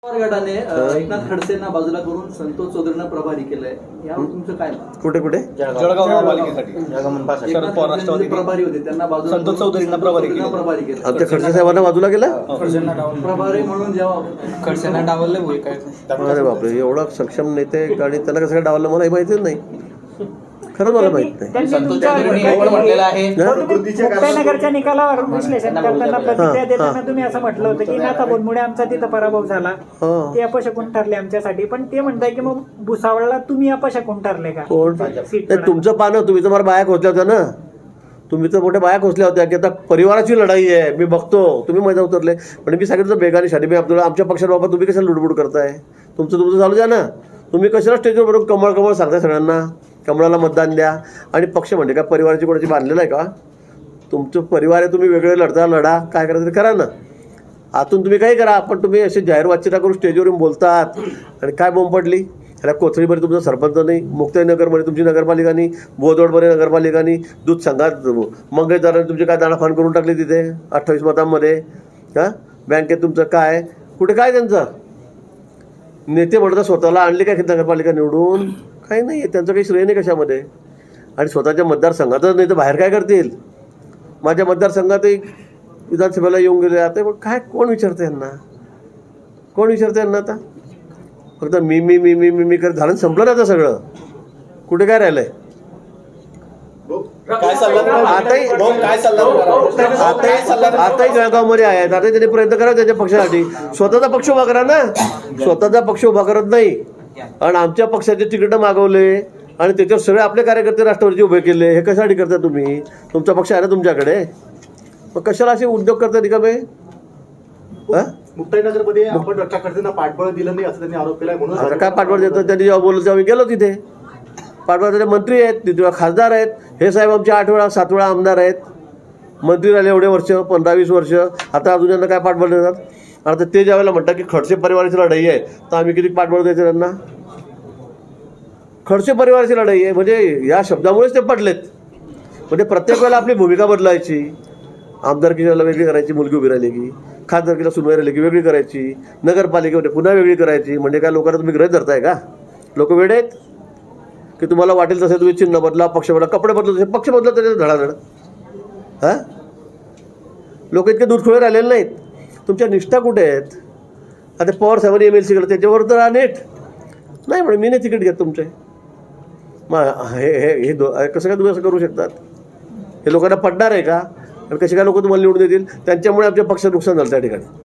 गटाने एकनाथ खडसेंना बाजूला करून संतोष चौधरींना प्रभारी केलंय. यावर तुमचं काय मत? कुठे कुठे जळगाव महापालिकेसाठी शरद पवार राष्ट्रवादी प्रभारी होते, त्यांना बाजूला संतोष चौधरींना प्रभारी केलं. आमच्या खडसे साहेबांना बाजूला केला. प्रभारी म्हणून जेव्हा खडसेंना डावललं बोल काय. अरे बापरे, एवढा सक्षम नेते आणि त्यांना कसं काय डावललं मला माहितीच नाही. खरंच मला माहित नाही. संतोष चौधरींनी एवढं म्हटलेलं आहे. मुक्ताईनगरच्या निकालावर विश्लेषण करताना प्रतिक्रिया देताना तुम्ही असं म्हटलं होतं की नाथा बोनमुळे आमचा तिथं पराभव झाला, ते अपशकुन ठरले आमच्यासाठी. पण ते म्हणताय की मग भुसावळला तुम्ही अपशकुन ठरले का? कोण नाही, तुमचं पानं तुम्ही तर मला बाया खोचल्या होत्या ना. तुम्ही तर मोठ्या बाया खोचल्या होत्या की आता परिवाराची लढाई आहे. मी बघतो तुम्ही मैदान उतरले, पण मी सांगितलं बेगानी शादी अब्दुल्ला आमच्या पक्षाबाबत तुम्ही कशाला लुडबुड करताय? तुमचं चालू द्या ना. तुम्ही कशाला स्टेजवर बरोबर कमळ कमळ सांगताय सगळ्यांना कमळाला मतदान द्या. आणि पक्ष म्हणजे काय परिवाराची कोणाची बांधलेलं आहे का? तुमचं परिवार आहे, तुम्ही वेगळे लढा, काय करायचं ते करा ना. आतून तुम्ही काही करा, पण तुम्ही असे जाहीर वाच्यता करून स्टेजवरून बोलतात. आणि काय बोंब पडली ह्याला? कोथळीमध्ये तुमचा सरपंच नाही, मुक्ताईनगरमध्ये तुमची नगरपालिका नाही, बोदवडमध्ये नगरपालिका नाही, दूध संघात मंगळदारांनी तुमची काय दाणाफाण करून टाकली तिथे 28 मतांमध्ये. हां, बँकेत तुमचं काय कुठे काय त्यांचं नेते म्हणतात स्वतःला आणले काय नगरपालिका निवडून? काही नाही, त्यांचं काही श्रेय नाही कशामध्ये. आणि स्वतःच्या मतदारसंघातच नाही तर बाहेर काय करतील? माझ्या मतदारसंघातही विधानसभेला येऊन गेले आता, पण काय कोण विचारतं यांना? कोण विचारतं यांना? आता फक्त मी मी मी मी मी मी करत झालं, संपलं ना आता सगळं. कुठे काय राहिलंय? आताही जळगावमध्ये आहेत. आता त्यांनी प्रयत्न करा त्यांच्या पक्षासाठी. स्वतःचा पक्ष उभा करा ना. स्वतःचा पक्ष उभा करत नाही आणि आमच्या पक्षाचे तिकीट मागवले आणि त्याच्यावर सगळे आपले कार्यकर्ते राष्ट्रवादीचे उभे केले. हे कशासाठी करता तुम्ही? तुमचा पक्ष आहे ना तुमच्याकडे, मग कशाला असे उद्योग करता रिकामे? मुक्ताईनगरमध्ये आपण डॉक्टर खडसेंना पाठबळ दिलं नाही असं त्यांनी आरोप केलाय. म्हणून आता काय पाठबळ देतात? त्यांनी जेव्हा बोललं तेव्हा मी गेलो तिथे. पाठबळ मंत्री आहेत, तिथे खासदार आहेत. हे साहेब आमचे 8 वेळा 7 वेळा आमदार आहेत, मंत्री राहिले एवढे वर्ष, 15-20 वर्ष. आता अजून यांना काय पाठबळ देतात? आता ते ज्यावेळेला म्हणतात की खडसे परिवाराची लढाई आहे, तर आम्ही किती पाठबळ द्यायचं त्यांना? खडसे परिवाराची लढाई आहे म्हणजे या शब्दामुळेच ते पडलेत. म्हणजे प्रत्येक वेळेला आपली भूमिका बदलायची. आमदारकीला वेगळी करायची, मुलगी उभी राहिली की, खासदारकीला सुनवाई राहिली की वेगळी करायची, नगरपालिकेमध्ये पुन्हा वेगळी करायची. म्हणजे काय लोकांना तुम्ही गृहीत धरताय का? लोक वेडे आहेत की तुम्हाला वाटेल तसे तुम्ही चिन्ह बदला, पक्ष बदला, कपडे बदला, तसे पक्ष बदला त्याच्यात धडाधड. हां, लोक इतके दूधखोळे राहिलेले नाहीत. तुमच्या निष्ठा कुठे आहेत? आता पवार साहेबांनी MLC केलं, त्याच्यावर तर नेट नाही म्हणे मी नाही तिकीट घेत तुमचे. मग हे हे हे कसं काय तुम्ही असं करू शकतात? हे लोकांना पडणार आहे का? आणि कसे काय लोक तुम्हाला निवडून देतील? त्यांच्यामुळे आमच्या पक्षाचं नुकसान झालं त्या ठिकाणी.